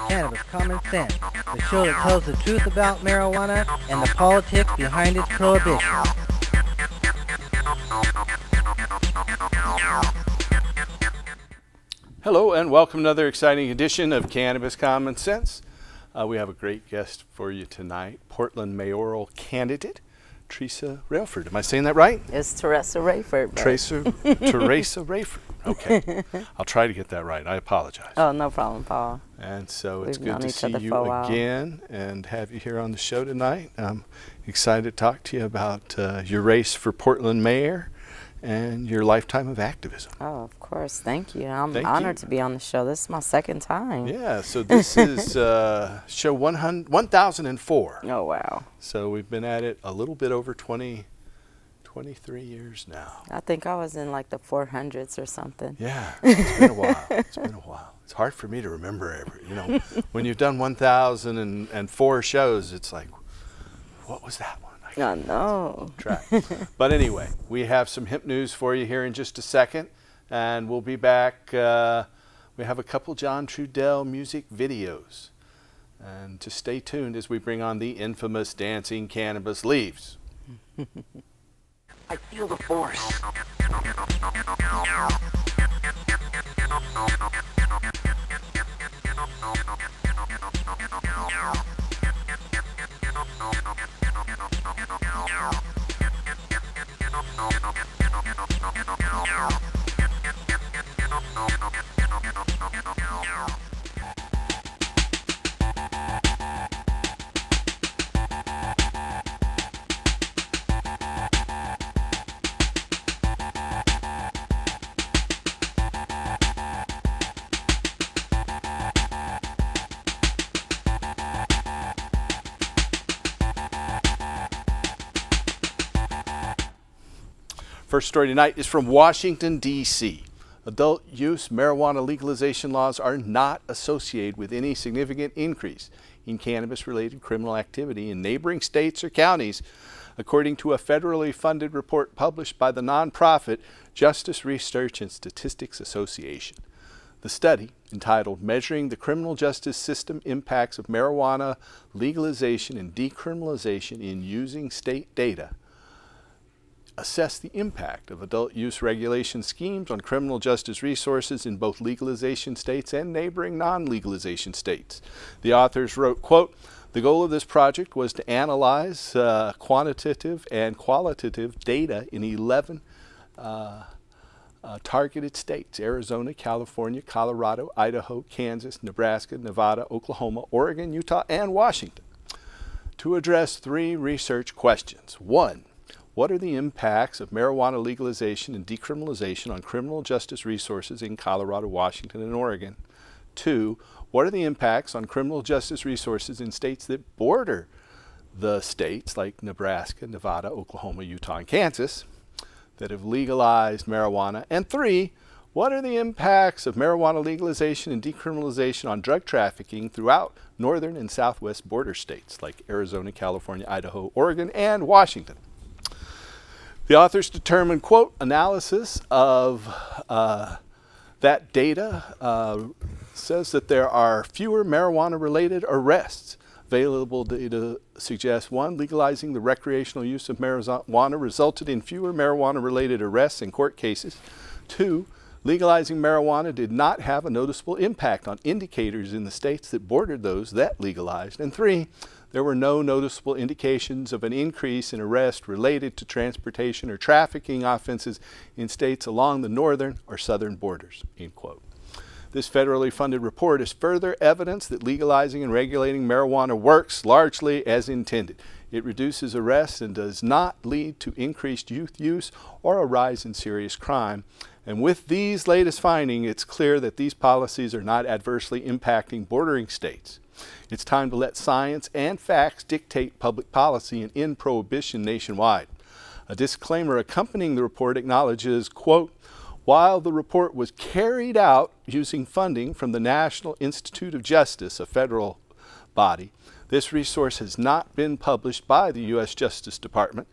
Cannabis Common Sense, the show that tells the truth about marijuana and the politics behind its prohibition. Hello and welcome to another exciting edition of Cannabis Common Sense. We have a great guest for you tonight, Portland mayoral candidate, Teresa Rayford. Am I saying that right? It's Teresa Rayford. Teresa Rayford. Okay. I'll try to get that right. I apologize. Oh, no problem, Paul. And so it's We've good to see you again and have you here on the show tonight. I'm excited to talk to you about your race for Portland mayor and your lifetime of activism. Oh, of course. Thank you. I'm honored to be on the show. This is my second time. Yeah, so this is show 1004. Oh, wow. So we've been at it a little bit over 23 years now. I think I was in like the 400s or something. Yeah, it's been a while. It's been a while. It's hard for me to remember when you've done 1004 shows, it's like, what was that one? I know. But anyway, we have some hip news for you here in just a second, and we'll be back. We have a couple John Trudell music videos. And just stay tuned as we bring on the infamous Dancing Cannabis Leaves. I feel the force. First story tonight is from Washington, D.C. Adult use marijuana legalization laws are not associated with any significant increase in cannabis-related criminal activity in neighboring states or counties, according to a federally funded report published by the nonprofit Justice Research and Statistics Association. The study, entitled Measuring the Criminal Justice System Impacts of Marijuana Legalization and Decriminalization in Using State Data, assess the impact of adult use regulation schemes on criminal justice resources in both legalization states and neighboring non-legalization states. The authors wrote, quote, "The goal of this project was to analyze quantitative and qualitative data in 11 targeted states: Arizona, California, Colorado, Idaho, Kansas, Nebraska, Nevada, Oklahoma, Oregon, Utah, and Washington, to address three research questions. One, what are the impacts of marijuana legalization and decriminalization on criminal justice resources in Colorado, Washington, and Oregon? Two, what are the impacts on criminal justice resources in states that border the states like Nebraska, Nevada, Oklahoma, Utah, and Kansas that have legalized marijuana? And three, what are the impacts of marijuana legalization and decriminalization on drug trafficking throughout northern and southwest border states like Arizona, California, Idaho, Oregon, and Washington? The authors determined, quote, analysis of that data says that there are fewer marijuana-related arrests. Available data suggests, one, legalizing the recreational use of marijuana resulted in fewer marijuana-related arrests and court cases. Two, legalizing marijuana did not have a noticeable impact on indicators in the states that bordered those that legalized. And three, there were no noticeable indications of an increase in arrest related to transportation or trafficking offenses in states along the northern or southern borders, end quote. This federally funded report is further evidence that legalizing and regulating marijuana works largely as intended. It reduces arrests and does not lead to increased youth use or a rise in serious crime. And with these latest findings, it's clear that these policies are not adversely impacting bordering states. It's time to let science and facts dictate public policy and end prohibition nationwide. A disclaimer accompanying the report acknowledges, quote, while the report was carried out using funding from the National Institute of Justice, a federal body, this resource has not been published by the U.S. Justice Department.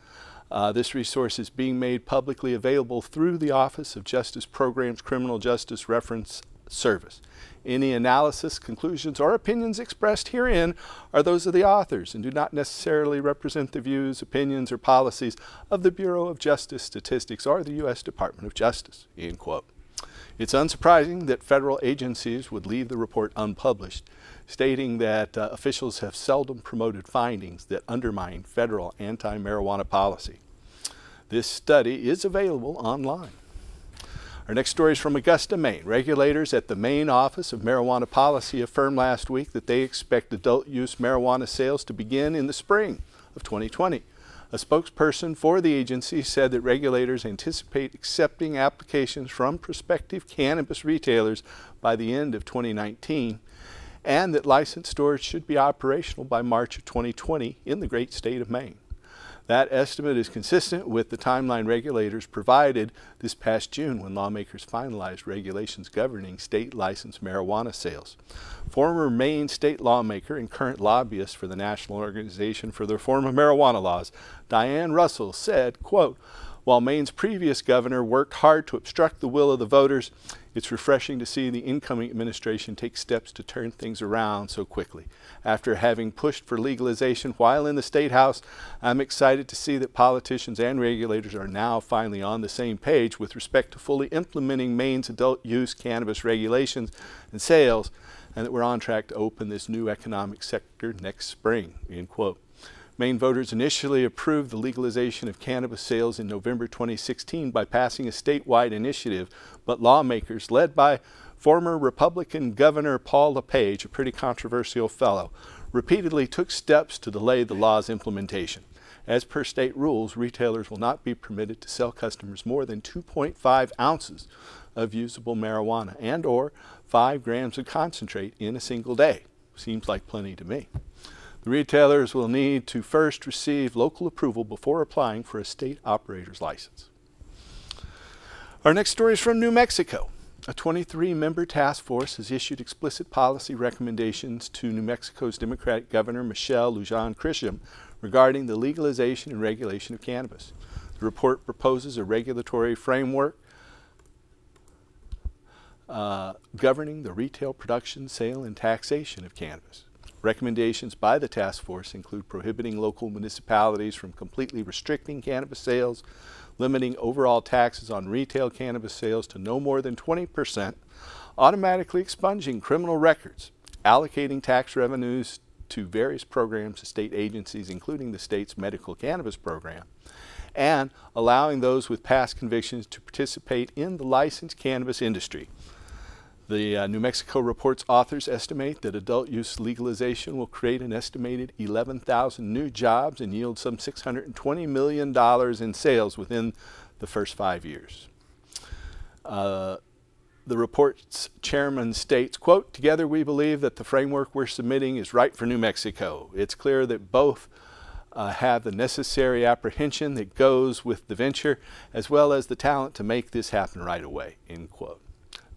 This resource is being made publicly available through the Office of Justice Programs Criminal Justice Reference service. Any analysis, conclusions, or opinions expressed herein are those of the authors and do not necessarily represent the views, opinions, or policies of the Bureau of Justice Statistics or the U.S. Department of Justice." End quote. It's unsurprising that federal agencies would leave the report unpublished, stating that officials have seldom promoted findings that undermine federal anti-marijuana policy. This study is available online. Our next story is from Augusta, Maine. Regulators at the Maine Office of Marijuana Policy affirmed last week that they expect adult-use marijuana sales to begin in the spring of 2020. A spokesperson for the agency said that regulators anticipate accepting applications from prospective cannabis retailers by the end of 2019, and that licensed stores should be operational by March of 2020 in the great state of Maine. That estimate is consistent with the timeline regulators provided this past June when lawmakers finalized regulations governing state licensed marijuana sales. Former Maine state lawmaker and current lobbyist for the National Organization for the Reform of Marijuana Laws, Diane Russell, said, quote, "While Maine's previous governor worked hard to obstruct the will of the voters, it's refreshing to see the incoming administration take steps to turn things around so quickly. After having pushed for legalization while in the State House, I'm excited to see that politicians and regulators are now finally on the same page with respect to fully implementing Maine's adult use cannabis regulations and sales, and that we're on track to open this new economic sector next spring." End quote. Maine voters initially approved the legalization of cannabis sales in November 2016 by passing a statewide initiative, but lawmakers, led by former Republican Governor Paul LePage, a pretty controversial fellow, repeatedly took steps to delay the law's implementation. As per state rules, retailers will not be permitted to sell customers more than 2.5 ounces of usable marijuana and or 5 grams of concentrate in a single day. Seems like plenty to me. The retailers will need to first receive local approval before applying for a state operator's license. Our next story is from New Mexico. A 23-member task force has issued explicit policy recommendations to New Mexico's Democratic Governor Michelle Lujan Grisham regarding the legalization and regulation of cannabis. The report proposes a regulatory framework governing the retail production, sale, and taxation of cannabis. Recommendations by the task force include prohibiting local municipalities from completely restricting cannabis sales, limiting overall taxes on retail cannabis sales to no more than 20%, automatically expunging criminal records, allocating tax revenues to various programs to state agencies, including the state's medical cannabis program, and allowing those with past convictions to participate in the licensed cannabis industry. The New Mexico report's authors estimate that adult use legalization will create an estimated 11,000 new jobs and yield some $620 million in sales within the first 5 years. The report's chairman states, quote, "Together we believe that the framework we're submitting is right for New Mexico. It's clear that both have the necessary apprehension that goes with the venture, as well as the talent to make this happen right away," end quote.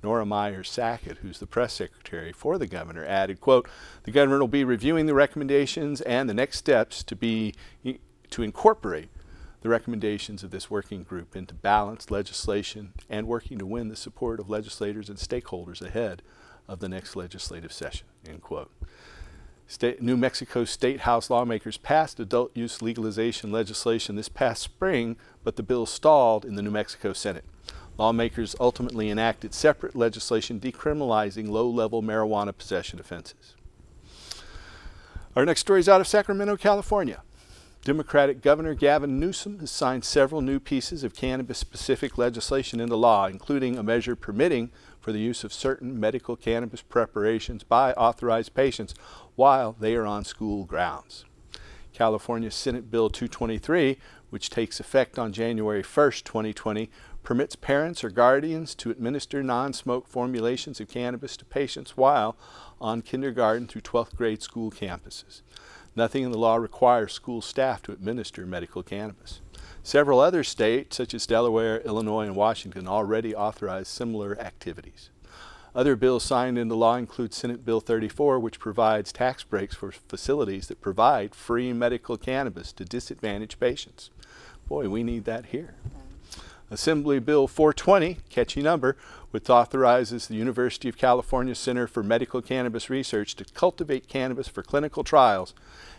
Nora Myers-Sackett, who's the press secretary for the governor, added, quote, "The governor will be reviewing the recommendations and the next steps to incorporate the recommendations of this working group into balanced legislation and working to win the support of legislators and stakeholders ahead of the next legislative session," end quote. New Mexico State House lawmakers passed adult use legalization legislation this past spring, but the bill stalled in the New Mexico Senate. Lawmakers ultimately enacted separate legislation decriminalizing low-level marijuana possession offenses. Our next story is out of Sacramento, California. Democratic Governor Gavin Newsom has signed several new pieces of cannabis-specific legislation into law, including a measure permitting for the use of certain medical cannabis preparations by authorized patients while they are on school grounds. California Senate Bill 223, which takes effect on January 1st, 2020, permits parents or guardians to administer non-smoke formulations of cannabis to patients while on kindergarten through 12th grade school campuses. Nothing in the law requires school staff to administer medical cannabis. Several other states, such as Delaware, Illinois, and Washington, already authorize similar activities. Other bills signed into law include Senate Bill 34, which provides tax breaks for facilities that provide free medical cannabis to disadvantaged patients. Boy, we need that here. Assembly Bill 420, catchy number, which authorizes the University of California Center for Medical Cannabis Research to cultivate cannabis for clinical trials,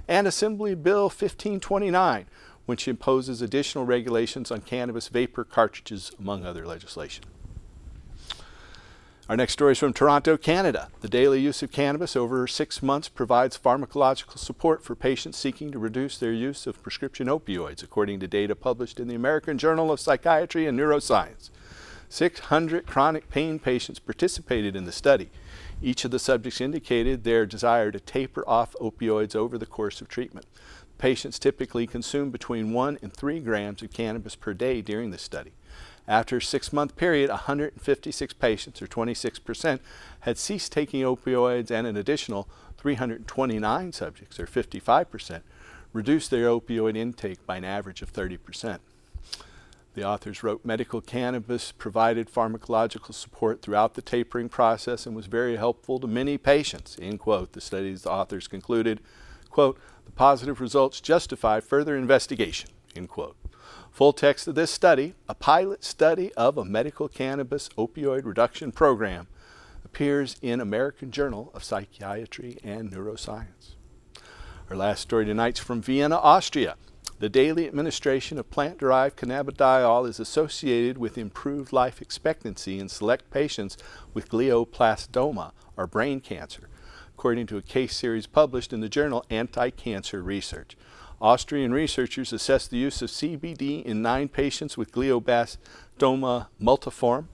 and Assembly Bill 1529, which imposes additional regulations on cannabis vapor cartridges, among other legislation. Our next story is from Toronto, Canada. The daily use of cannabis over 6 months provides pharmacological support for patients seeking to reduce their use of prescription opioids, according to data published in the American Journal of Psychiatry and Neuroscience. 600 chronic pain patients participated in the study. Each of the subjects indicated their desire to taper off opioids over the course of treatment. Patients typically consume between 1 and 3 grams of cannabis per day during the study. After a 6-month period, 156 patients, or 26%, had ceased taking opioids, and an additional 329 subjects, or 55%, reduced their opioid intake by an average of 30%. The authors wrote, medical cannabis provided pharmacological support throughout the tapering process and was very helpful to many patients, end quote. The study's authors concluded, quote, the positive results justify further investigation, end quote. Full text of this study, a pilot study of a medical cannabis opioid reduction program, appears in American Journal of Psychiatry and Neuroscience. Our last story tonight is from Vienna, Austria. The daily administration of plant-derived cannabidiol is associated with improved life expectancy in select patients with glioblastoma, or brain cancer, according to a case series published in the journal Anti-Cancer Research. Austrian researchers assessed the use of CBD in 9 patients with glioblastoma multiforme,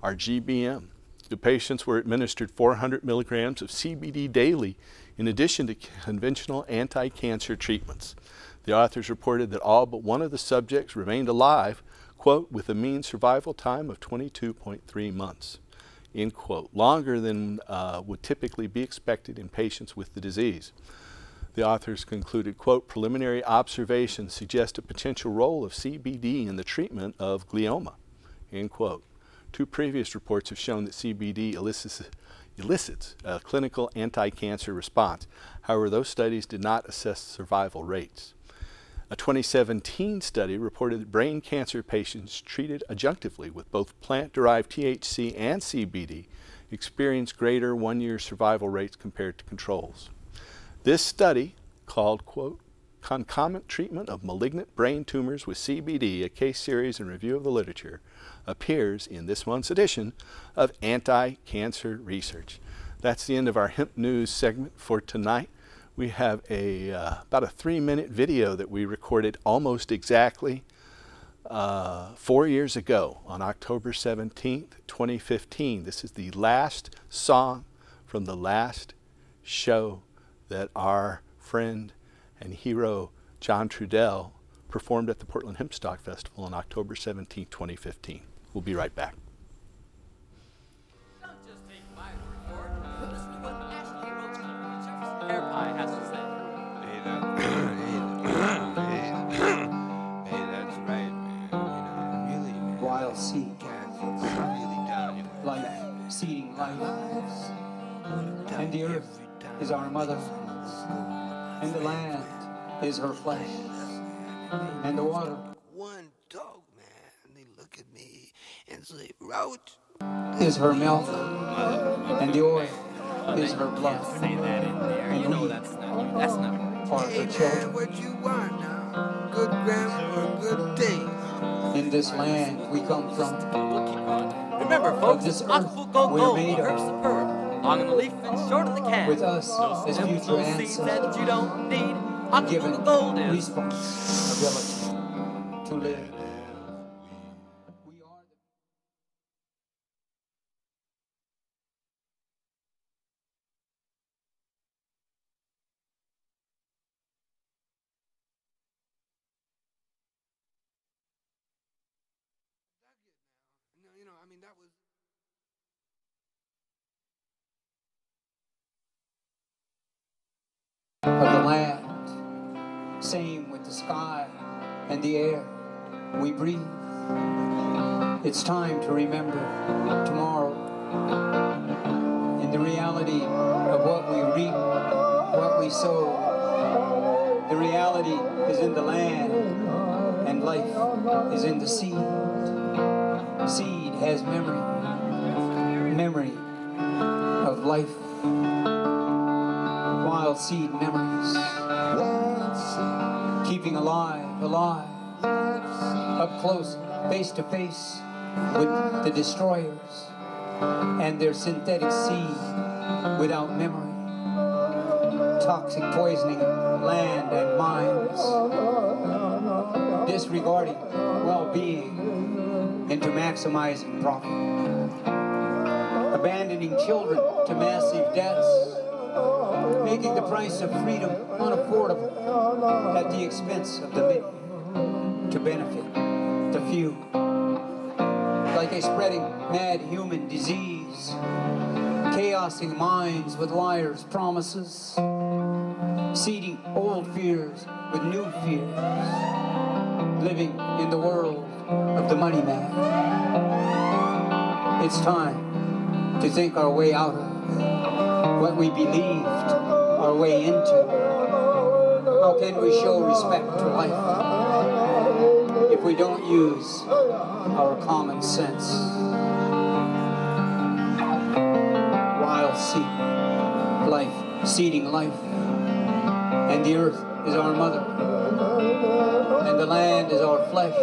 or GBM. The patients were administered 400 milligrams of CBD daily in addition to conventional anti-cancer treatments. The authors reported that all but one of the subjects remained alive, quote, with a mean survival time of 22.3 months, end quote, longer than would typically be expected in patients with the disease. The authors concluded, quote, preliminary observations suggest a potential role of CBD in the treatment of glioma, end quote. 2 previous reports have shown that CBD elicits a clinical anti-cancer response. However, those studies did not assess survival rates. A 2017 study reported that brain cancer patients treated adjunctively with both plant-derived THC and CBD experienced greater 1-year survival rates compared to controls. This study, called, quote, Concomitant Treatment of Malignant Brain Tumors with CBD, a case series and review of the literature, appears in this month's edition of Anti-Cancer Research. That's the end of our hemp news segment for tonight. We have about a 3-minute video that we recorded almost exactly 4 years ago on October 17th, 2015. This is the last song from the last show that our friend and hero John Trudell performed at the Portland Hempstock Festival on October 17, 2015. We'll be right back. Don't just take my report. Listen to what the National Hero Conference Jefferson Hair Pie has to say. Hey, that's right, man. You know, really, man. Wild seed, Really down, you know. life, seeding life. And the earth is our mother, and the land is her flesh, and the water. One dog, man. They look at me and say, Roach. Is her milk, and the oil is her blood. Say that in there. And You know we that's not. are Hey, her man, children. what you want now? Good grammar, good day. In this land we come from, We'll keep on. Remember, folks, this earth Acapulco we're gold, made the of. herb superb. Long in the leaf and short in the can. with us as Them future little seeds that ancestors, you don't need. given Acapulco gold is. responsibility to live. We are the You know, I mean, that was. of the land, same with the sky and the air we breathe. It's time to remember tomorrow in the reality of what we reap, what we sow. The reality is in the land and life is in the seed. Seed has memory, memory of life. Wild seed memories, keeping alive, alive, up close, face to face with the destroyers and their synthetic seed without memory, toxic poisoning land and minds, disregarding well-being into maximizing profit, abandoning children to massive debts, making the price of freedom unaffordable at the expense of the many to benefit the few. Like a spreading mad human disease, chaosing minds with liars' promises, seeding old fears with new fears, living in the world of the money man. It's time to think our way out of what we believed our way into. How can we show respect to life if we don't use our common sense? Wild seed, life, seeding life, and the earth is our mother, and the land is our flesh,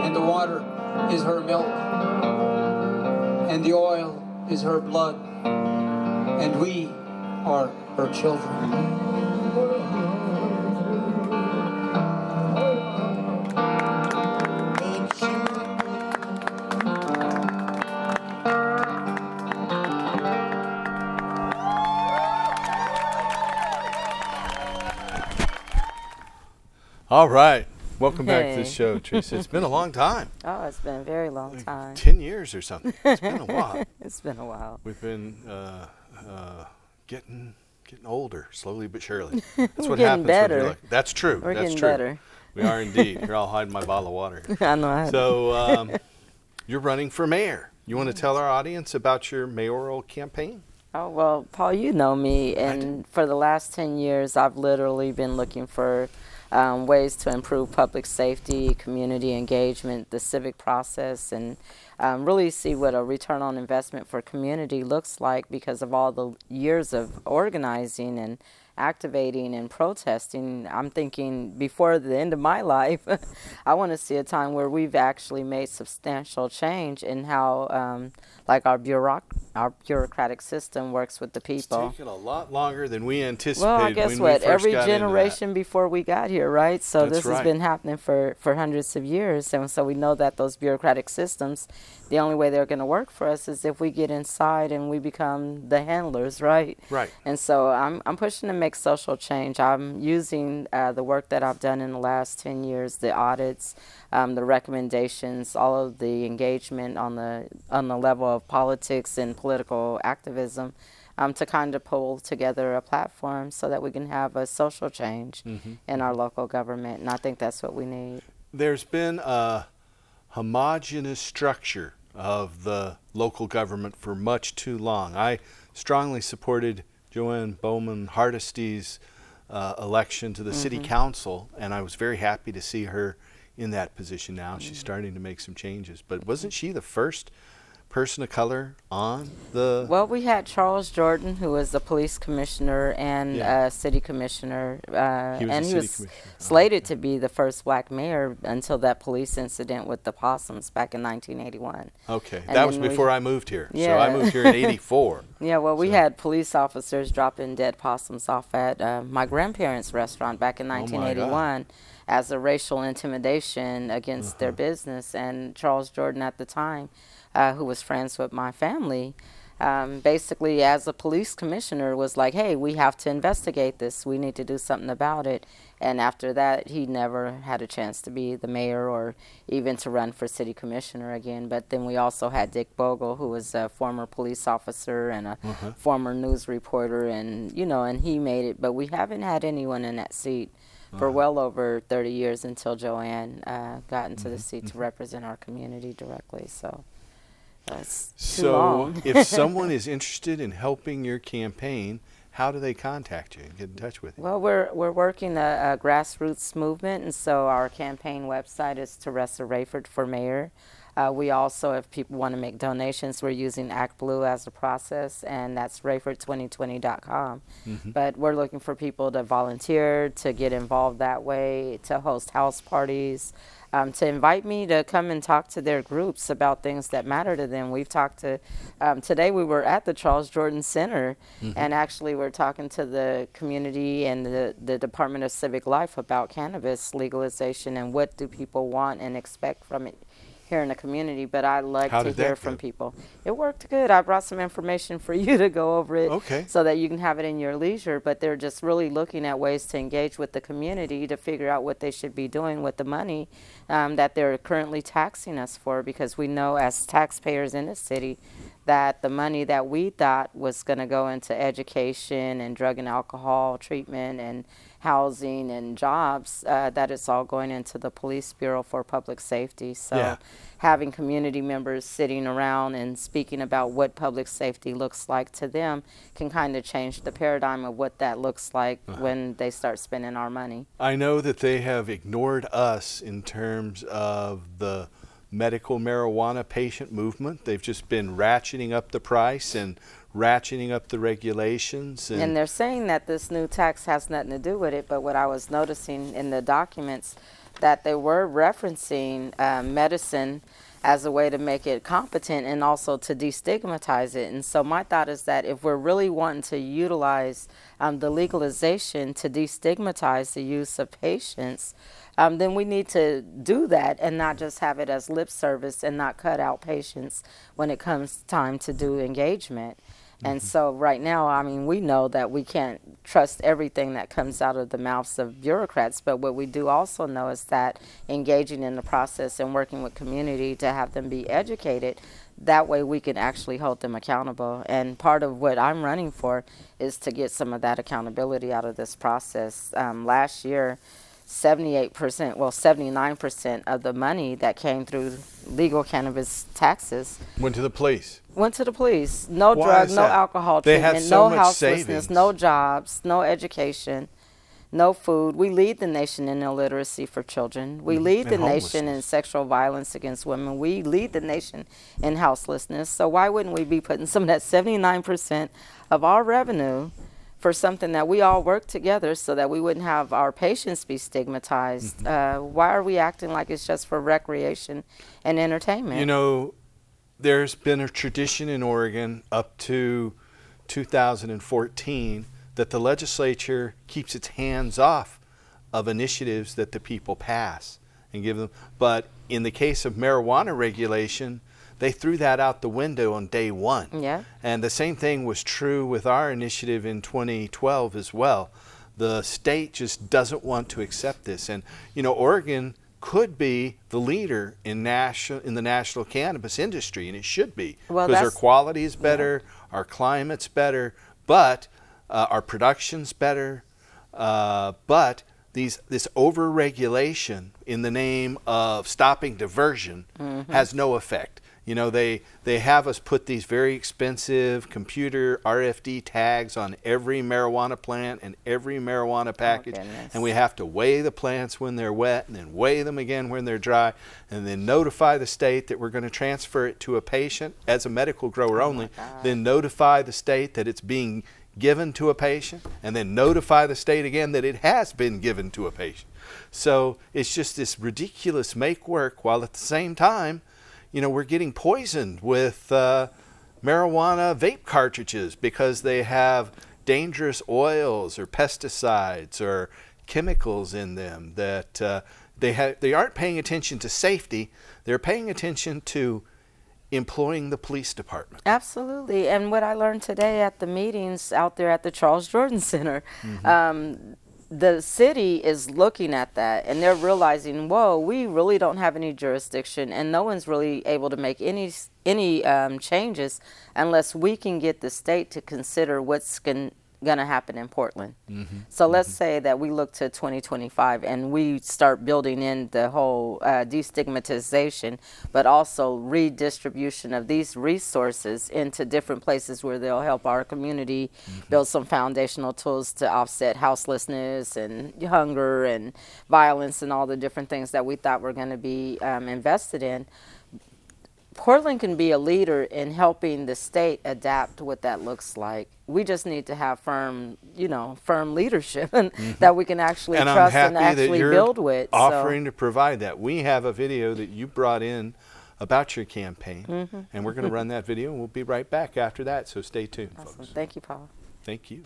and the water is her milk, and the oil is her blood, and we are her children. All right. Welcome back to the show, Teresa. It's been a long time. Oh, it's been a very long time. 10 years or something. It's been a while. It's been a while. We've been getting older, slowly but surely. That's what happens. Better. When you're That's true. We're That's getting true. better. We are indeed. Here, I'll hide my bottle of water. I know. So you're running for mayor. You want to tell our audience about your mayoral campaign? Oh, well, Paul, you know me, and for the last 10 years, I've literally been looking for ways to improve public safety, community engagement, the civic process, and really see what a return on investment for community looks like because of all the years of organizing and activating and protesting. I'm thinking before the end of my life, I want to see a time where we've actually made substantial change in how like our bureaucratic system works with the people. It's taken a lot longer than we anticipated. Well, I guess what, every generation before we got here, right? So this has been happening for hundreds of years, and so we know that those bureaucratic systems, the only way they're going to work for us is if we get inside and we become the handlers, right? Right. And so I'm pushing to make social change. I'm using the work that I've done in the last 10 years, the audits, the recommendations, all of the engagement on the level of politics and political activism, to kind of pull together a platform so that we can have a social change in our local government. And I think that's what we need. There's been a homogenous structure of the local government for much too long. I strongly supported Joanne Bowman Hardesty's election to the city council, and I was very happy to see her in that position now. She's starting to make some changes. But wasn't she the first person of color on the... Well, we had Charles Jordan, who was the police commissioner and city commissioner, and he was slated to be the first black mayor until that police incident with the possums back in 1981. Okay, and that was before I moved here. Yeah. So I moved here in '84. Yeah, well, we had police officers dropping dead possums off at my grandparents' restaurant back in 1981 as a racial intimidation against their business, and Charles Jordan at the time, who was friends with my family, basically as a police commissioner was like, hey, we have to investigate this. We need to do something about it. And after that, he never had a chance to be the mayor or even to run for city commissioner again. But then we also had Dick Bogle, who was a former police officer and a former news reporter, and, you know, and he made it. But we haven't had anyone in that seat for well over 30 years until Joanne got into the seat to represent our community directly. So that's too long. If someone is interested in helping your campaign, how do they contact you and get in touch with you? Well, we're working a grassroots movement, and so our campaign website is Teresa Rayford for Mayor. We also, if people want to make donations, we're using Act Blue as a process, and that's rayford2020.com. But we're looking for people to volunteer, to get involved that way, to host house parties, to invite me to come and talk to their groups about things that matter to them. We've talked to, today we were at the Charles Jordan Center, and actually we're talking to the community and the Department of Civic Life about cannabis legalization and what do people want and expect from it here in the community. But I like to hear from people. It worked good. I brought some information for you to go over it so that you can have it in your leisure. But they're just really looking at ways to engage with the community to figure out what they should be doing with the money that they're currently taxing us for, because we know as taxpayers in the city that the money that we thought was going to go into education and drug and alcohol treatment and housing and jobs, that it's all going into the Police Bureau for Public Safety. So having community members sitting around and speaking about what public safety looks like to them can kind of change the paradigm of what that looks like when they start spending our money. I know that they have ignored us in terms of the medical marijuana patient movement. They've just been ratcheting up the price and ratcheting up the regulations. And they're saying that this new tax has nothing to do with it, but what I was noticing in the documents, that they were referencing medicine as a way to make it competent and also to destigmatize it. And so my thought is that if we're really wanting to utilize the legalization to destigmatize the use of patients, then we need to do that and not just have it as lip service and not cut out patients when it comes time to do engagement. And so right now, I mean, we know that we can't trust everything that comes out of the mouths of bureaucrats, but what we do also know is that engaging in the process and working with community to have them be educated, that way we can actually hold them accountable. And part of what I'm running for is to get some of that accountability out of this process. Last year, 78%, well 79% of the money that came through legal cannabis taxes went to the police. Went to the police. No drugs, no alcohol treatment, no houselessness, no jobs, no education, no food. We lead the nation in illiteracy for children. We lead the nation in sexual violence against women. We lead the nation in houselessness. So why wouldn't we be putting some of that 79% of our revenue for something that we all work together so that we wouldn't have our patients be stigmatized? Why are we acting like it's just for recreation and entertainment? You know, there's been a tradition in Oregon up to 2014 that the legislature keeps its hands off of initiatives that the people pass and give them. But in the case of marijuana regulation, they threw that out the window on day one. And the same thing was true with our initiative in 2012 as well. The state just doesn't want to accept this. And, you know, Oregon could be the leader in the national cannabis industry, and it should be, because our quality is better, our climate's better, but our production's better, but this over-regulation in the name of stopping diversion has no effect. You know, they have us put these very expensive computer RFD tags on every marijuana plant and every marijuana package, and we have to weigh the plants when they're wet and then weigh them again when they're dry, and then notify the state that we're going to transfer it to a patient as a medical grower only, then notify the state that it's being given to a patient, and then notify the state again that it has been given to a patient. So it's just this ridiculous make work, while at the same time, you know, we're getting poisoned with marijuana vape cartridges because they have dangerous oils or pesticides or chemicals in them that they aren't paying attention to safety. They're paying attention to employing the police department. Absolutely. And what I learned today at the meetings out there at the Charles Jordan Center, the city is looking at that and they're realizing, whoa, we really don't have any jurisdiction and no one's really able to make any changes unless we can get the state to consider what's going to happen in Portland. So let's say that we look to 2025 and we start building in the whole destigmatization, but also redistribution of these resources into different places where they'll help our community build some foundational tools to offset houselessness and hunger and violence and all the different things that we thought were going to be invested in. Portland can be a leader in helping the state adapt what that looks like. We just need to have firm, firm leadership and that we can actually And trust I'm and happy that actually you're build with. offering to provide that. We have a video that you brought in about your campaign, and we're going to run that video, and we'll be right back after that, so stay tuned, Awesome. folks. Thank you, Paul. Thank you.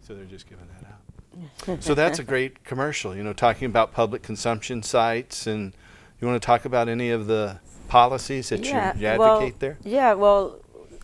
So they're just giving that out. So that's a great commercial, talking about public consumption sites. And you want to talk about any of the policies that you advocate there? Yeah, well,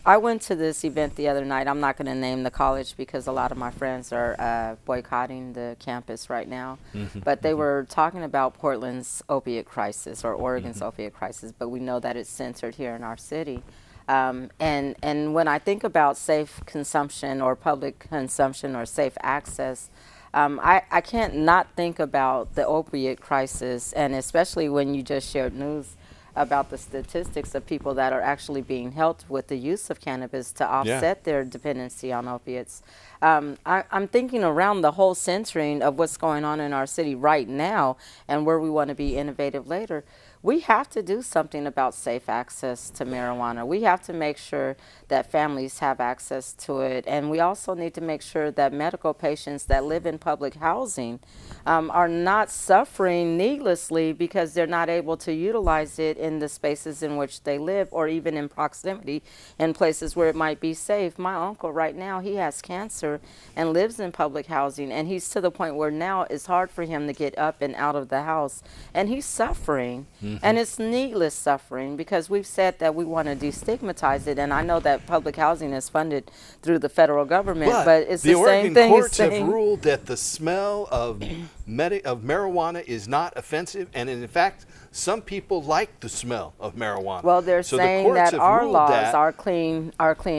I went to this event the other night. I'm not going to name the college because a lot of my friends are boycotting the campus right now. But they were talking about Portland's opiate crisis, or Oregon's opiate crisis, but we know that it's centered here in our city. And when I think about safe consumption or public consumption or safe access, I can't not think about the opiate crisis, and especially when you just shared news about the statistics of people that are actually being helped with the use of cannabis to offset their dependency on opiates. I'm thinking around the whole centering of what's going on in our city right now and where we want to be innovative later. We have to do something about safe access to marijuana. We have to make sure that families have access to it, and we also need to make sure that medical patients that live in public housing are not suffering needlessly because they're not able to utilize it in the spaces in which they live, or even in proximity in places where it might be safe. My uncle right now, he has cancer and lives in public housing, and he's to the point where now it's hard for him to get up and out of the house, and he's suffering. And it's needless suffering, because we've said that we want to destigmatize it, and I know that public housing is funded through the federal government, but it's the same thing. The Oregon courts have ruled that the smell of marijuana is not offensive, and in fact, some people like the smell of marijuana. Well, they're saying that our laws, our clean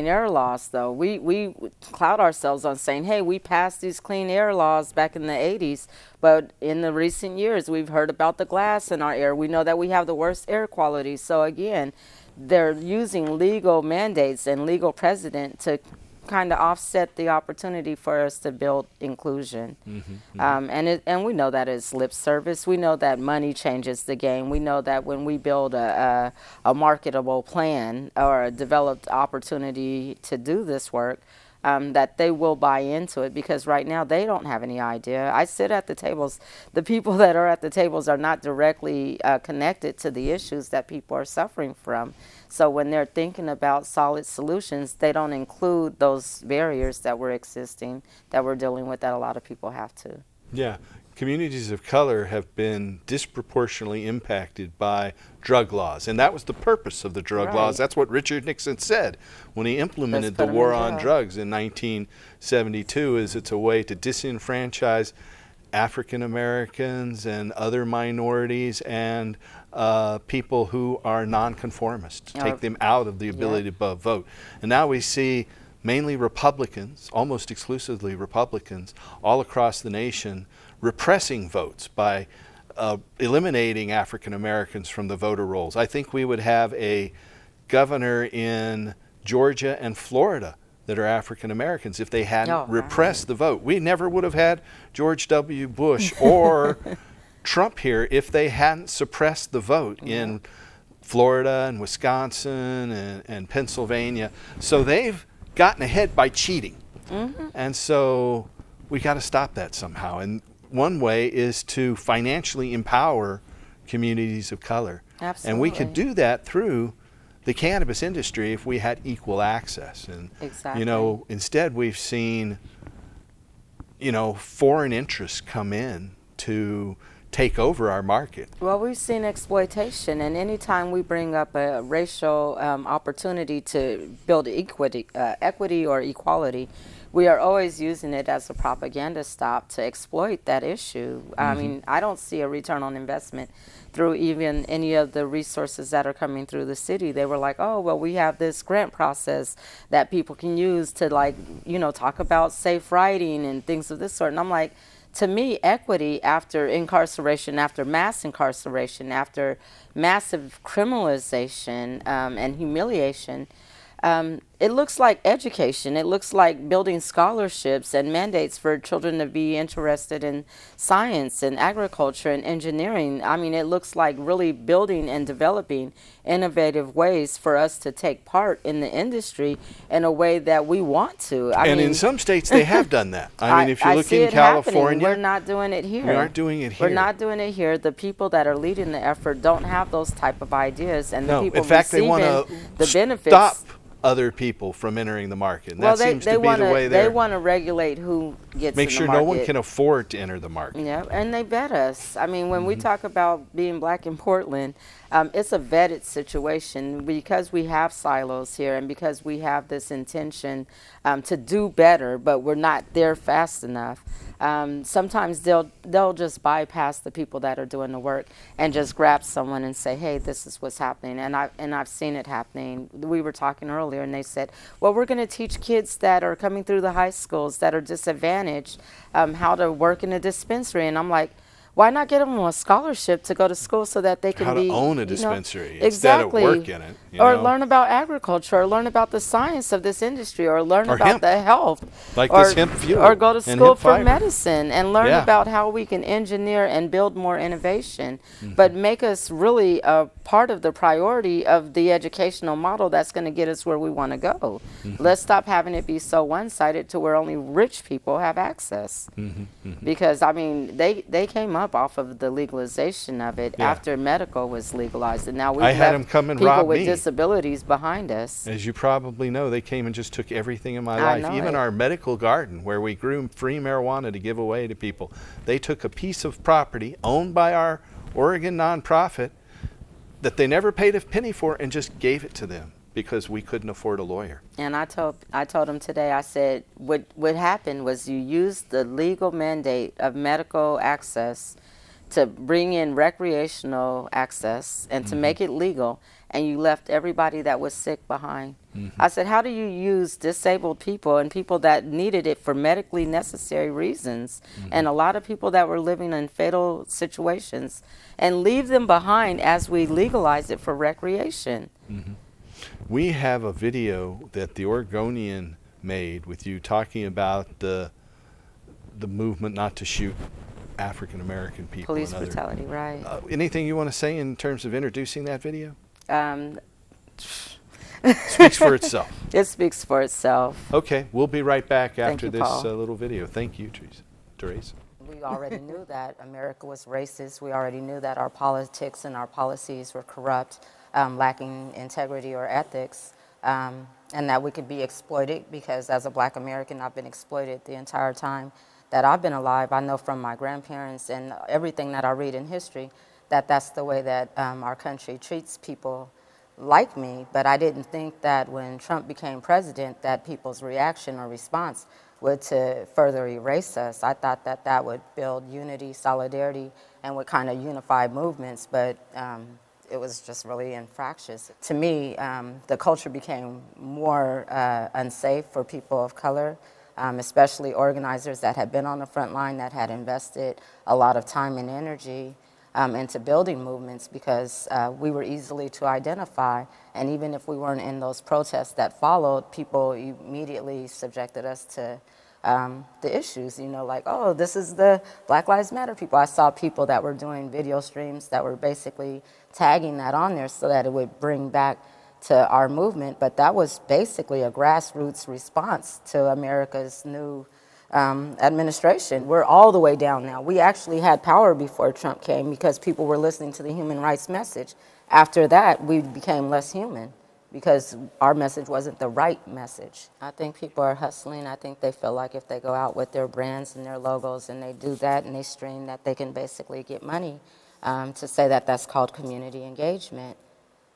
air laws, though, we cloud ourselves on saying, hey, we passed these clean air laws back in the 80s, but in the recent years, we've heard about the glass in our air. We know that we have the worst air quality. So again, they're using legal mandates and legal precedent to kind of offset the opportunity for us to build inclusion. And we know that it's lip service. We know that money changes the game. We know that when we build a marketable plan or a developed opportunity to do this work, that they will buy into it, because right now they don't have any idea. I sit at the tables. The people that are at the tables are not directly connected to the issues that people are suffering from. So when they're thinking about solid solutions, they don't include those barriers that were existing, that we're dealing with, that a lot of people have to. Yeah. Communities of color have been disproportionately impacted by drug laws, and that was the purpose of the drug laws. That's what Richard Nixon said when he implemented the war on drugs in 1972, is it's a way to disenfranchise African Americans and other minorities and people who are nonconformists, take them out of the ability to vote. And now we see mainly Republicans, almost exclusively Republicans, all across the nation repressing votes by eliminating African Americans from the voter rolls. I think we would have a governor in Georgia and Florida that are African Americans if they hadn't Oh, repressed the vote. We never would have had George W. Bush or Trump here if they hadn't suppressed the vote in Florida and Wisconsin and Pennsylvania. So they've gotten ahead by cheating. And so we got to stop that somehow. And one way is to financially empower communities of color. Absolutely. And we could do that through the cannabis industry if we had equal access. And, Exactly. you know, instead we've seen, you know, foreign interests come in to take over our market. Well, we've seen exploitation, and anytime we bring up a racial opportunity to build equity or equality, we are always using it as a propaganda stop to exploit that issue. I mean, I don't see a return on investment through even any of the resources that are coming through the city. They were like, oh, well, we have this grant process that people can use to, like, you know, talk about safe riding and things of this sort. And I'm like, to me, equity after incarceration, after mass incarceration, after massive criminalization and humiliation, it looks like education. It looks like building scholarships and mandates for children to be interested in science and agriculture and engineering. I mean, it looks like really building and developing innovative ways for us to take part in the industry in a way that we want to. I And mean, in some states they have done that. I mean, if you look see in it happening. California, We're not doing it here. we aren't doing it here. We're not doing it here. The people that are leading the effort don't have those type of ideas, and the No, people in fact, they receiving want to the benefits. stop other people from entering the market. And that seems to be the way they want to regulate who gets make in sure the market. no one can afford to enter the market. Yeah, and they vet us. I mean, when we talk about being black in Portland, it's a vetted situation because we have silos here and because we have this intention to do better, but we're not there fast enough. Sometimes they'll just bypass the people that are doing the work and just grab someone and say, hey, this is what's happening. And I've seen it happening. We were talking earlier and they said, well, we're going to teach kids that are coming through the high schools that are disadvantaged how to work in a dispensary. And I'm like, why not get them a scholarship to go to school so that they can How be to own a you know, dispensary exactly, instead of work in it. You or know? learn about agriculture, or learn about the science of this industry, or learn Or about hemp. the health, Like or, this hemp fuel or go to and school hemp for fiber. medicine and learn Yeah. about how we can engineer and build more innovation, but make us really a part of the priority of the educational model that's going to get us where we want to go. Let's stop having it be so one-sided to where only rich people have access. Because, I mean, they came up off of the legalization of it Yeah. after medical was legalized, and now we've I had left 'em come and people rob with me. disabilities behind us. As you probably know, they came and just took everything in my I life. know Even it. our medical garden, where we grew free marijuana to give away to people, they took a piece of property owned by our Oregon nonprofit that they never paid a penny for and just gave it to them because we couldn't afford a lawyer. And I told him today, I said, what happened was you used the legal mandate of medical access to bring in recreational access and to make it legal, and you left everybody that was sick behind. I said, how do you use disabled people and people that needed it for medically necessary reasons, and a lot of people that were living in fatal situations, and leave them behind as we legalize it for recreation? We have a video that the Oregonian made with you talking about the movement not to shoot African American people. Police and other, brutality, right. anything you want to say in terms of introducing that video? Speaks for itself. It speaks for itself. Okay, we'll be right back after you, this Paul. little video. Thank you, Therese. We already knew that America was racist. We already knew that our politics and our policies were corrupt, lacking integrity or ethics, and that we could be exploited because as a black American, I've been exploited the entire time that I've been alive. I know from my grandparents and everything that I read in history that that's the way that our country treats people like me, but I didn't think that when Trump became president that people's reaction or response would to further erase us. I thought that that would build unity, solidarity, and would kind of unify movements, but it was just really infractious. To me, the culture became more unsafe for people of color, especially organizers that had been on the front line, that had invested a lot of time and energy into building movements because we were easily to identify. And even if we weren't in those protests that followed, people immediately subjected us to the issues, you know, like, oh, this is the Black Lives Matter people. I saw people that were doing video streams that were basically tagging that on there so that it would bring back to our movement. But that was basically a grassroots response to America's new administration. We're all the way down now. We actually had power before Trump came because people were listening to the human rights message. After that, we became less human because our message wasn't the right message. I think people are hustling. I think they feel like if they go out with their brands and their logos and they do that and they stream that, they can basically get money to say that that's called community engagement.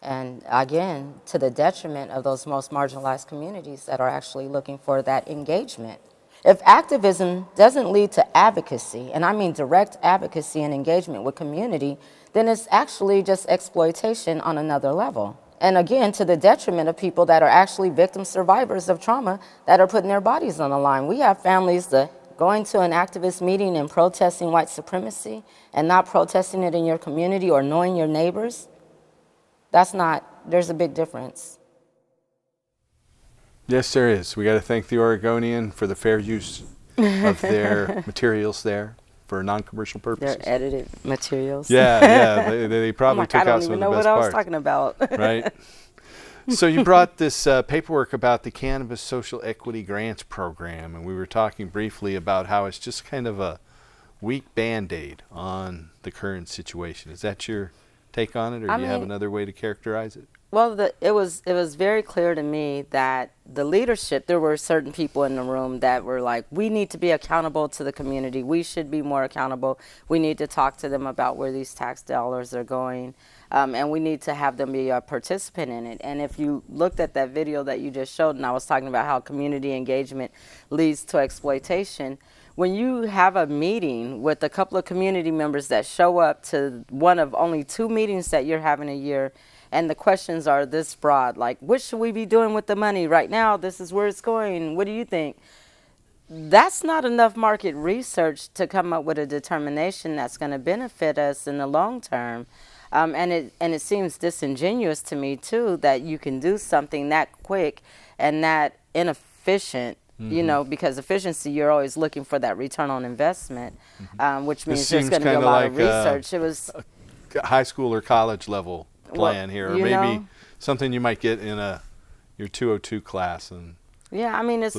And again, to the detriment of those most marginalized communities that are actually looking for that engagement. If activism doesn't lead to advocacy, and I mean direct advocacy and engagement with community, then it's actually just exploitation on another level. And again, to the detriment of people that are actually victim survivors of trauma that are putting their bodies on the line. We have families that going to an activist meeting and protesting white supremacy and not protesting it in your community or knowing your neighbors. That's not, there's a big difference. Yes, there is. We got to thank the Oregonian for the fair use of their materials there for non-commercial purposes. Their edited materials. Yeah, they probably took out some of the best parts. I don't even know what I was talking about. Right. So you brought this paperwork about the Cannabis Social Equity Grants Program, and we were talking briefly about how it's just kind of a weak Band-Aid on the current situation. Is that your take on it, or do you have another way to characterize it? Well, it was very clear to me that the leadership, there were certain people in the room that were like, we need to be accountable to the community. We should be more accountable. We need to talk to them about where these tax dollars are going, and we need to have them be a participant in it. And if you looked at that video that you just showed, and I was talking about how community engagement leads to exploitation, when you have a meeting with a couple of community members that show up to one of only 2 meetings that you're having a year, and the questions are this broad, like, what should we be doing with the money right now? This is where it's going. What do you think? That's not enough market research to come up with a determination that's going to benefit us in the long term. And it seems disingenuous to me, too, that you can do something that quick and that inefficient. Mm-hmm. You know, because efficiency, you're always looking for that return on investment, which means there's going to be a lot of research. It was a high school or college level plan here, or maybe something you might get in your 202 class. And yeah, I mean, it's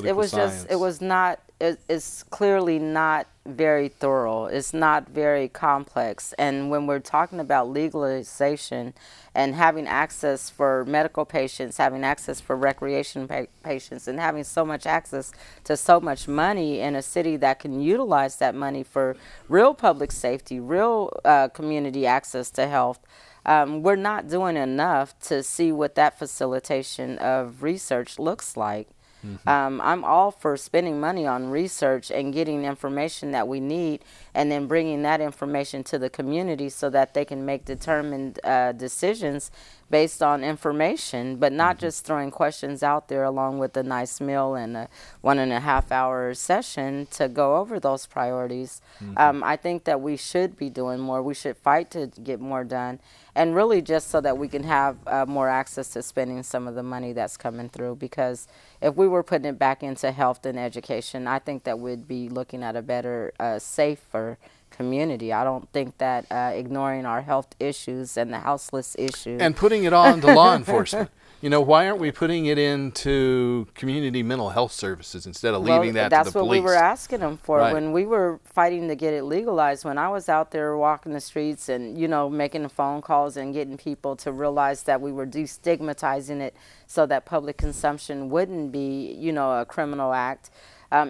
clearly not very thorough. It's not very complex. And when we're talking about legalization and having access for medical patients, having access for recreation patients, and having so much access to so much money in a city that can utilize that money for real public safety, real community access to health, we're not doing enough to see what that facilitation of research looks like. Mm-hmm. I'm all for spending money on research and getting information that we need, and then bringing that information to the community so that they can make determined decisions based on information, but not just throwing questions out there along with a nice meal and a 1.5-hour session to go over those priorities. Mm-hmm. I think that we should be doing more. We should fight to get more done, and really just so that we can have more access to spending some of the money that's coming through. Because if we were putting it back into health and education, I think that we'd be looking at a better, safer community. I don't think that ignoring our health issues and the houseless issue and putting it all into law enforcement. You know, why aren't we putting it into community mental health services instead of leaving that to the police? That's what we were asking them for. Right. When we were fighting to get it legalized, when I was out there walking the streets and, you know, making the phone calls and getting people to realize that we were destigmatizing it so that public consumption wouldn't be, you know, a criminal act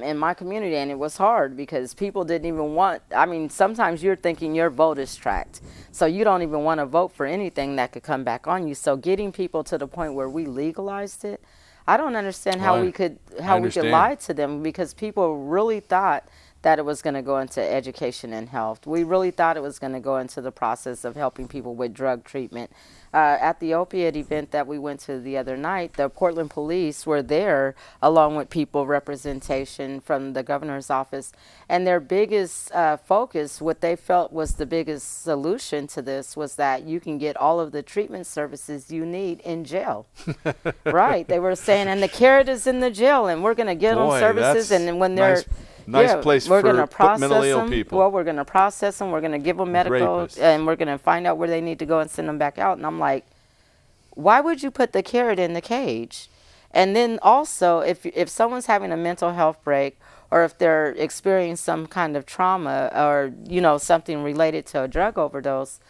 in my community. And it was hard because people didn't even want, I mean, sometimes you're thinking your vote is tracked. So you don't even want to vote for anything that could come back on you. So getting people to the point where we legalized it, I don't understand how we could lie to them, because people really thought that it was going to go into education and health. We really thought it was going to go into the process of helping people with drug treatment. At the opiate event that we went to the other night, the Portland police were there along with people representation from the governor's office. And their biggest focus, what they felt was the biggest solution to this, was that you can get all of the treatment services you need in jail. Right. They were saying, and the carrot is in the jail, and we're going to get them services. And then when they're... Nice place we're for gonna process mentally ill them. people. Well, we're going to process them. We're going to give them medical, Rapists. and we're going to find out where they need to go and send them back out. And I'm like, why would you put the carrot in the cage? And then also, if someone's having a mental health break, or if they're experiencing some kind of trauma, or something related to a drug overdose,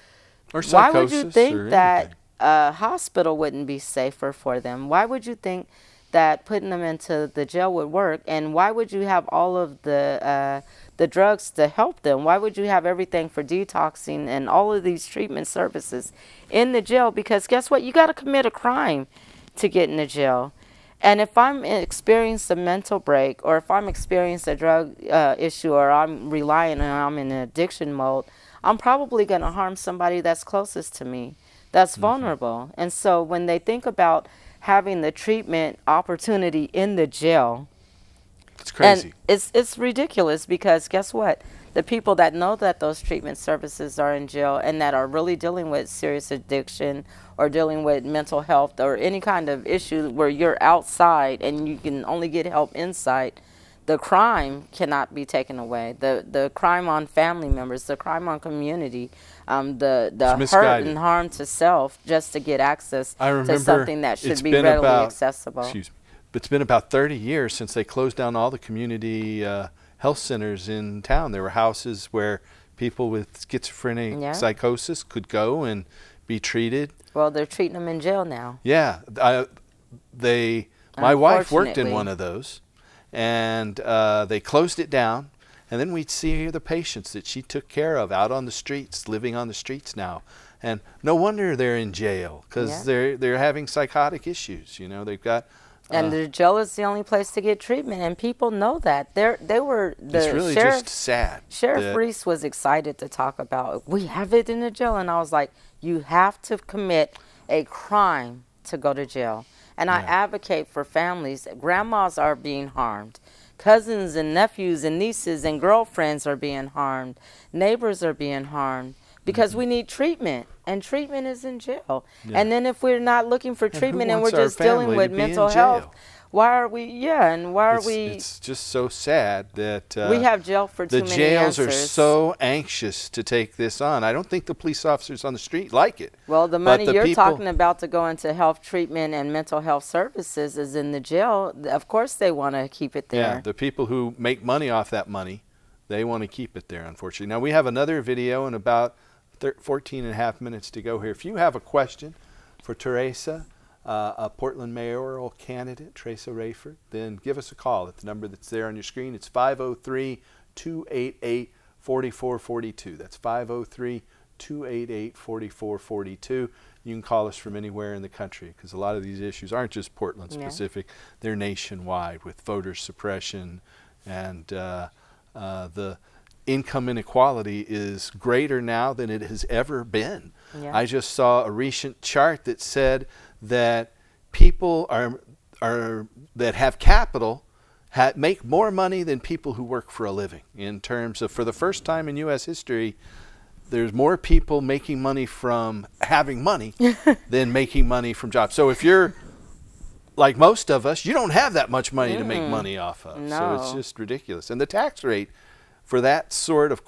Or psychosis, why would you think that anything. a hospital wouldn't be safer for them? Why would you think that putting them into the jail would work? And why would you have all of the drugs to help them? Why would you have everything for detoxing and all of these treatment services in the jail? Because guess what? You got to commit a crime to get in the jail. And if I'm experiencing a mental break, or if I'm experiencing a drug issue, or I'm relying and I'm in an addiction mode, I'm probably going to harm somebody that's closest to me, that's vulnerable. And so when they think about having the treatment opportunity in the jail, It's crazy. and it's ridiculous, because guess what? The people that know that those treatment services are in jail and that are really dealing with serious addiction or dealing with mental health or any kind of issue where you're outside and you can only get help inside, the crime cannot be taken away. The crime on family members, the crime on community, the hurt and harm to self just to get access to something that should be readily accessible. Excuse me. It's been about 30 years since they closed down all the community health centers in town. There were houses where people with schizophrenic psychosis could go and be treated. Well, they're treating them in jail now. Yeah. My wife worked in one of those, and they closed it down. And then we'd see the patients that she took care of out on the streets, living on the streets now. And no wonder they're in jail, because they're having psychotic issues. They've got... and the jail is the only place to get treatment, and people know that. It's really just sad. Sheriff Reese was excited to talk about, we have it in the jail. And I was like, you have to commit a crime to go to jail. And I advocate for families. Grandmas are being harmed. Cousins and nephews and nieces and girlfriends are being harmed. Neighbors are being harmed because we need treatment, and treatment is in jail. And then if we're not looking for treatment and we're just dealing with mental health, why are we, It's just so sad that we have jail for too many the jails answers. are so anxious to take this on. I don't think the police officers on the street like it. Well, the money you're talking about to go into health treatment and mental health services is in the jail. Of course they want to keep it there. Yeah, the people who make money off that money, they want to keep it there, unfortunately. Now, we have another video in about 14 and a half minutes to go here. If you have a question for Teresa, a Portland mayoral candidate, Teresa Rayford, then give us a call at the number that's there on your screen. It's 503-288-4442. That's 503-288-4442. You can call us from anywhere in the country, because a lot of these issues aren't just Portland specific. They're nationwide, with voter suppression, and the income inequality is greater now than it has ever been. I just saw a recent chart that said that people that have capital make more money than people who work for a living. In terms of, for the first time in U.S. history, there's more people making money from having money than making money from jobs. So if you're like most of us, you don't have that much money to make money off of. So it's just ridiculous. And the tax rate for that sort of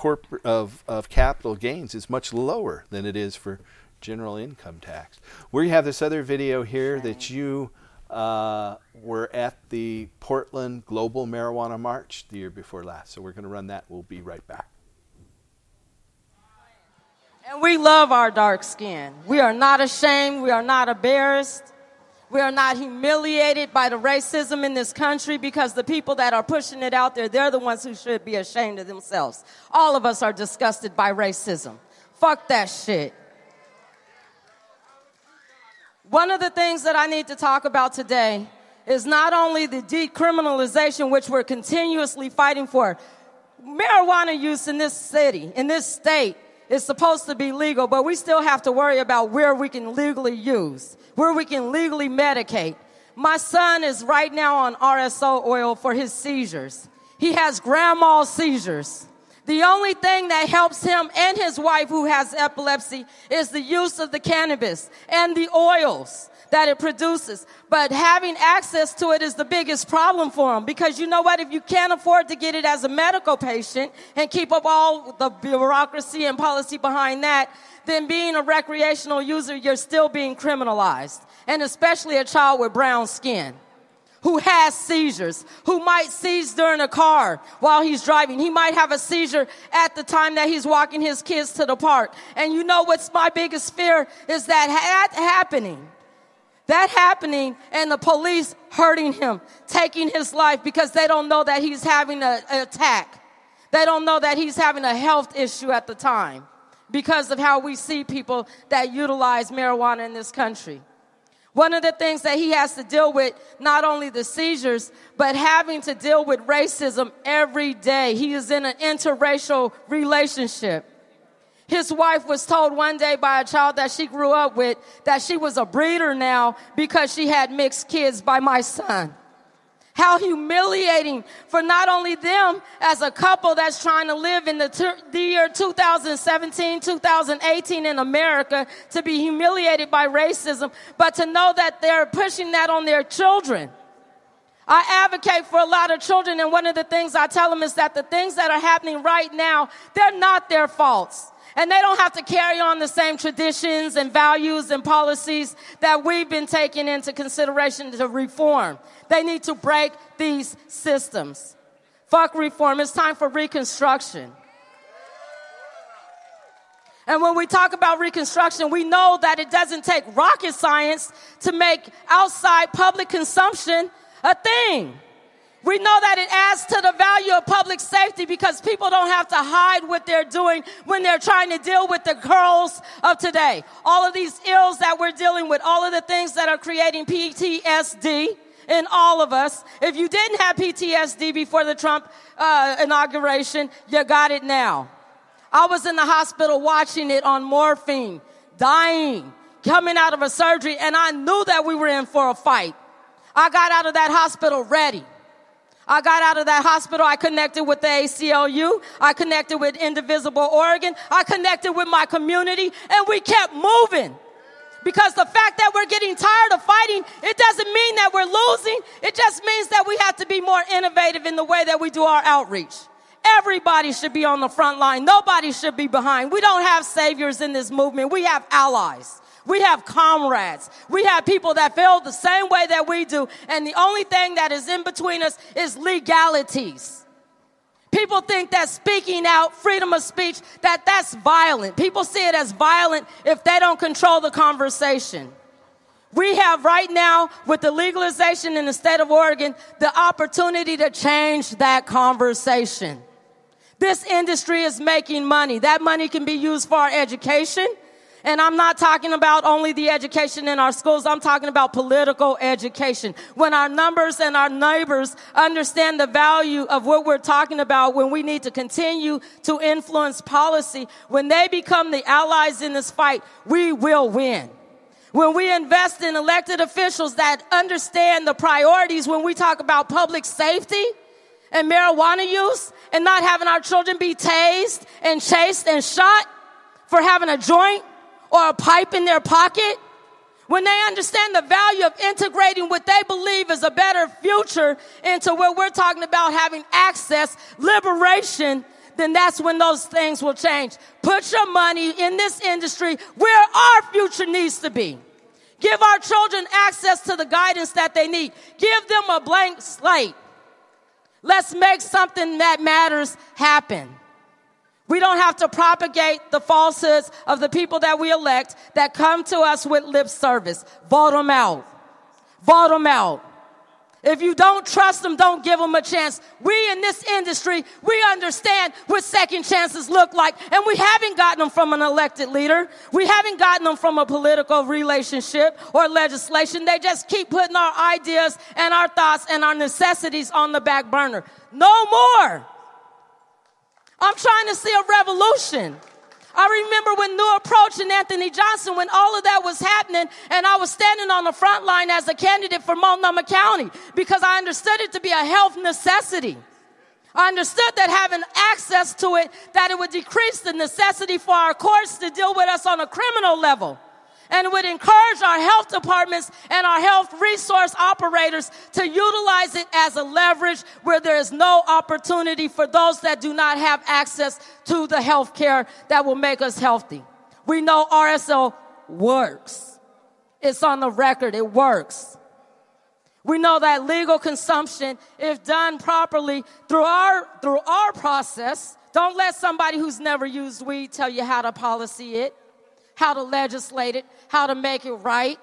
of capital gains is much lower than it is for general income tax. We have this other video here that you were at the Portland Global Marijuana March the year before last. So we're going to run that. We'll be right back. And we love our dark skin. We are not ashamed. We are not embarrassed. We are not humiliated by the racism in this country, because the people that are pushing it out there, they're the ones who should be ashamed of themselves. All of us are disgusted by racism. Fuck that shit. One of the things that I need to talk about today is not only the decriminalization, which we're continuously fighting for. marijuana use in this city, in this state, is supposed to be legal, but we still have to worry about where we can legally use, where we can legally medicate. My son is right now on RSO oil for his seizures. He has grand mal seizures. The only thing that helps him and his wife who has epilepsy is the use of the cannabis and the oils that it produces. But having access to it is the biggest problem for him, because you know what? If you can't afford to get it as a medical patient and keep up all the bureaucracy and policy behind that, then being a recreational user, you're still being criminalized. And especially a child with brown skin who has seizures, who might seize during a car while he's driving. He might have a seizure at the time that he's walking his kids to the park. And you know what's my biggest fear is that happening. That happening and the police hurting him, taking his life because they don't know that he's having an attack. They don't know that he's having a health issue at the time because of how we see people that utilize marijuana in this country. One of the things that he has to deal with, not only the seizures, but having to deal with racism every day. He is in an interracial relationship. His wife was told one day by a child that she grew up with that she was a breeder now because she had mixed kids by my son. How humiliating for not only them as a couple that's trying to live in the year 2017, 2018 in America, to be humiliated by racism, but to know that they're pushing that on their children. I advocate for a lot of children, and one of the things I tell them is that the things that are happening right now, they're not their faults. And they don't have to carry on the same traditions and values and policies that we've been taking into consideration to reform. They need to break these systems. Fuck reform. It's time for reconstruction. And when we talk about reconstruction, we know that it doesn't take rocket science to make outside public consumption a thing. We know that it adds to the value of public safety because people don't have to hide what they're doing when they're trying to deal with the girls of today. All of these ills that we're dealing with, all of the things that are creating PTSD in all of us. If you didn't have PTSD before the Trump inauguration, you got it now. I was in the hospital watching it on morphine, dying, coming out of a surgery, and I knew that we were in for a fight. I got out of that hospital ready. I got out of that hospital. I connected with the ACLU. I connected with Indivisible Oregon. I connected with my community, and we kept moving. Because the fact that we're getting tired of fighting, it doesn't mean that we're losing. It just means that we have to be more innovative in the way that we do our outreach. Everybody should be on the front line. Nobody should be behind. We don't have saviors in this movement. We have allies. We have comrades. We have people that feel the same way that we do. And the only thing that is in between us is legalities. People think that speaking out, freedom of speech, that's violent. People see it as violent if they don't control the conversation. We have right now, with the legalization in the state of Oregon, the opportunity to change that conversation. This industry is making money. That money can be used for our education. And I'm not talking about only the education in our schools. I'm talking about political education. When our numbers and our neighbors understand the value of what we're talking about, when we need to continue to influence policy, when they become the allies in this fight, we will win. When we invest in elected officials that understand the priorities when we talk about public safety and marijuana use and not having our children be tased and chased and shot for having a joint or a pipe in their pocket, when they understand the value of integrating what they believe is a better future into what we're talking about, having access, liberation, then that's when those things will change. Put your money in this industry where our future needs to be. Give our children access to the guidance that they need. Give them a blank slate. Let's make something that matters happen. We don't have to propagate the falsehoods of the people that we elect that come to us with lip service. Vote them out. Vote them out. If you don't trust them, don't give them a chance. We in this industry, we understand what second chances look like, and we haven't gotten them from an elected leader. We haven't gotten them from a political relationship or legislation. They just keep putting our ideas and our thoughts and our necessities on the back burner. No more. I'm trying to see a revolution. I remember when New Approach and Anthony Johnson, when all of that was happening, and I was standing on the front line as a candidate for Multnomah County because I understood it to be a health necessity. I understood that having access to it, that it would decrease the necessity for our courts to deal with us on a criminal level. And it would encourage our health departments and our health resource operators to utilize it as a leverage where there is no opportunity for those that do not have access to the health care that will make us healthy. We know RSO works. It's on the record. It works. We know that legal consumption, if done properly through our process, don't let somebody who's never used weed tell you how to policy it, how to legislate it, how to make it right.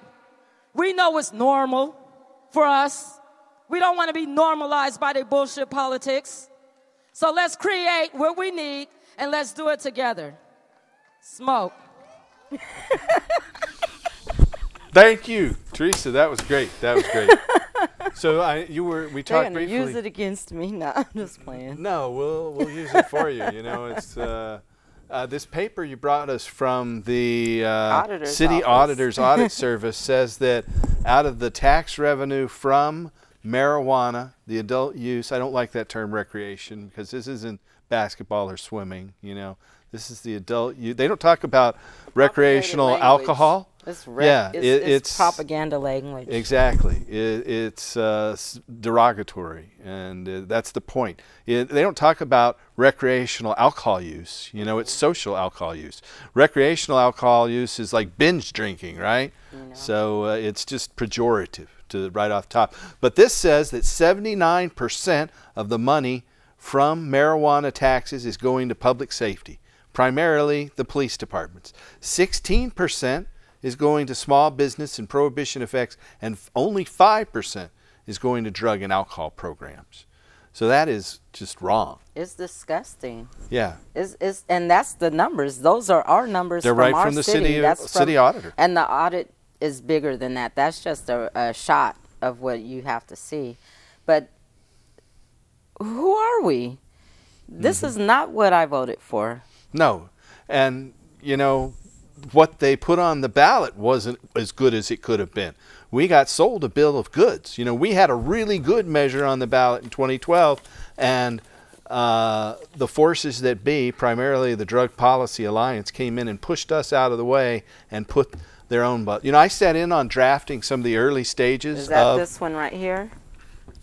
We know it's normal for us. We don't want to be normalized by their bullshit politics. So let's create what we need, and let's do it together. Smoke. Thank you, Teresa. That was great. That was great. So we talked briefly. Use it against me? No, I'm just playing. No, we'll use it for you. You know, it's this paper you brought us from the City Auditor's Audit Service says that out of the tax revenue from marijuana, the adult use, I don't like that term recreation because this isn't basketball or swimming, you know. This is the adult use. They don't talk about recreational alcohol. It's propaganda language. Exactly. It's derogatory, and that's the point. They don't talk about recreational alcohol use. You know, it's social alcohol use. Recreational alcohol use is like binge drinking, right? You know. So it's just pejorative to right off top. But this says that 79% of the money from marijuana taxes is going to public safety, primarily the police departments. 16% is going to small business and prohibition effects, and only 5% is going to drug and alcohol programs. So that is just wrong. It's disgusting. Yeah. And that's the numbers. Those are our numbers. They're right from the city auditor. And the audit is bigger than that. That's just a shot of what you have to see. But who are we? This is not what I voted for. No. And, you know, what they put on the ballot wasn't as good as it could have been. We got sold a bill of goods. You know, we had a really good measure on the ballot in 2012, and the forces that be, primarily the Drug Policy Alliance, came in and pushed us out of the way and put their own You know, I sat in on drafting some of the early stages. Is that this one right here?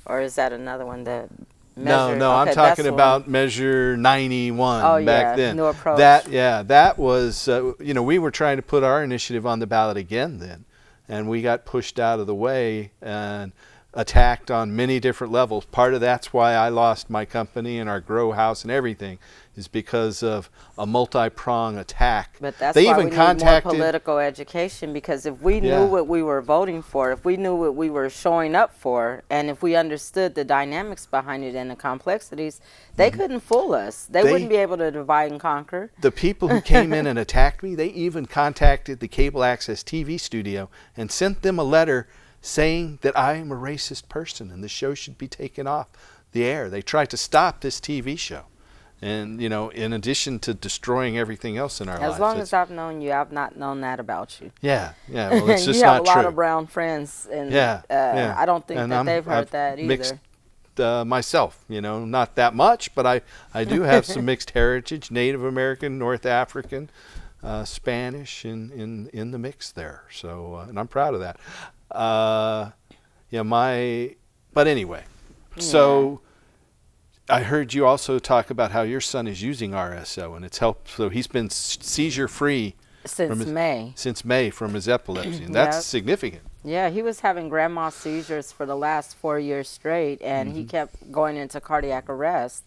Or is that another one that... No, I'm talking about Measure 91 back then. New Approach. That was, you know, we were trying to put our initiative on the ballot again then, and we got pushed out of the way and attacked on many different levels. Part of that's why I lost my company and our grow house and everything, is because of a multi-prong attack. But that's why we need more political education, because if we knew what we were voting for, if we knew what we were showing up for, and if we understood the dynamics behind it and the complexities, they couldn't fool us. They wouldn't be able to divide and conquer. The people who came in and attacked me, they even contacted the cable access TV studio and sent them a letter saying that I am a racist person and the show should be taken off the air. They tried to stop this TV show. And, you know, in addition to destroying everything else in our lives. As long as I've known you, I've not known that about you. Yeah. Well, it's just you have not a lot true. of brown friends, and I don't think that they've heard that either. Mixed myself, you know, not that much, but I do have some mixed heritage, Native American, North African, Spanish in the mix there. So, and I'm proud of that. But anyway, so I heard you also talk about how your son is using RSO, and it's helped. So he's been seizure-free since May from his epilepsy, and that's significant. Yeah, he was having grandma seizures for the last 4 years straight, and he kept going into cardiac arrest.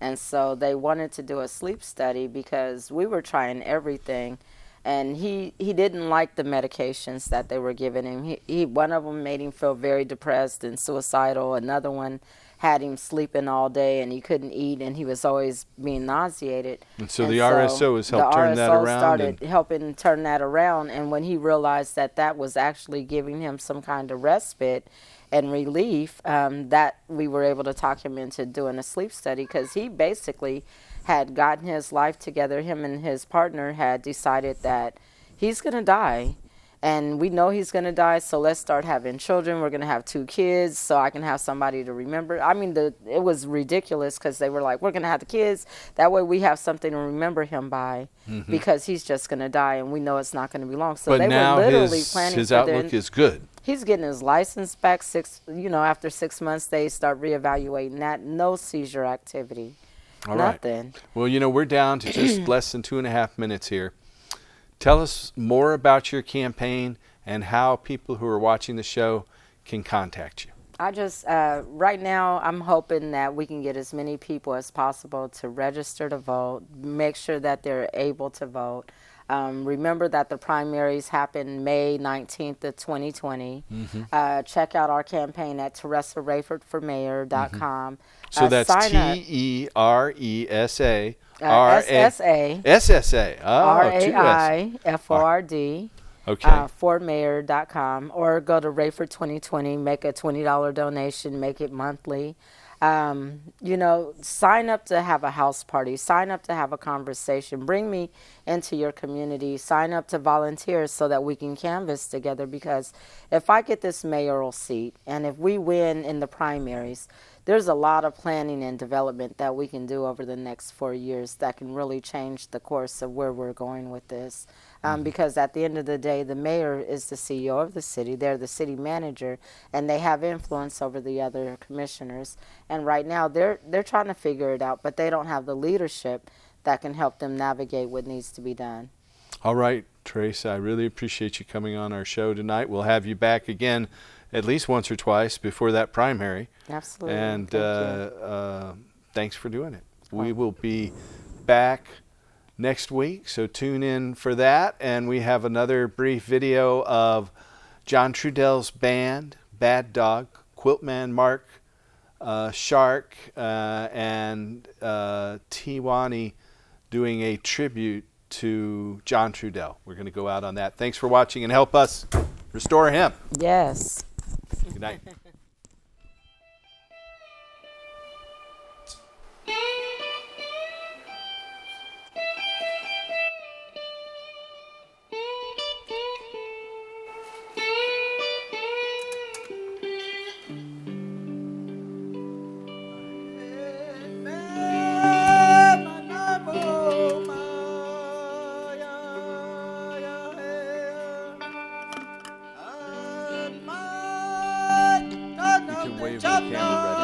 And so they wanted to do a sleep study because we were trying everything. And he didn't like the medications that they were giving him. One of them made him feel very depressed and suicidal. Another one had him sleeping all day, and he couldn't eat, and he was always being nauseated. And so the RSO has helped turn that around. The RSO started helping turn that around, and when he realized that that was actually giving him some kind of respite and relief, that we were able to talk him into doing a sleep study, because he basically had gotten his life together. Him and his partner had decided that he's going to die. And we know he's going to die, so let's start having children. We're going to have 2 kids so I can have somebody to remember. I mean, it was ridiculous because they were like, we're going to have the kids. That way we have something to remember him by because he's just going to die, and we know it's not going to be long. So but they now were literally planning his for outlook is good. He's getting his license back after 6 months. They start reevaluating that. No seizure activity. All right. Nothing. Well, we're down to just less than 2.5 minutes here. Tell us more about your campaign and how people who are watching the show can contact you. I just, right now, I'm hoping that we can get as many people as possible to register to vote, make sure that they're able to vote. Remember that the primaries happen May 19th of 2020. Check out our campaign at TeressaRayfordForMayor.com. So that's TERESA. SSA. RAIFORD. Okay. ForMayor.com, or go to Rayford 2020, make a $20 donation, make it monthly. Sign up to have a house party, sign up to have a conversation, bring me into your community, sign up to volunteer so that we can canvass together, because if I get this mayoral seat and if we win in the primaries, there's a lot of planning and development that we can do over the next 4 years that can really change the course of where we're going with this. Because at the end of the day, the mayor is the CEO of the city. They're the city manager, and they have influence over the other commissioners. And right now, they're trying to figure it out, but they don't have the leadership that can help them navigate what needs to be done. All right, Teresa, I really appreciate you coming on our show tonight. We'll have you back again at least once or twice before that primary. Absolutely. And thanks for doing it. We will be back next week, so tune in for that. And we have another brief video of John Trudell's band, Bad Dog, Quiltman Mark Shark, and Tiwani doing a tribute to John Trudell. We're going to go out on that. Thanks for watching, and help us restore him. Yes. Good night. You can wave the camera ready.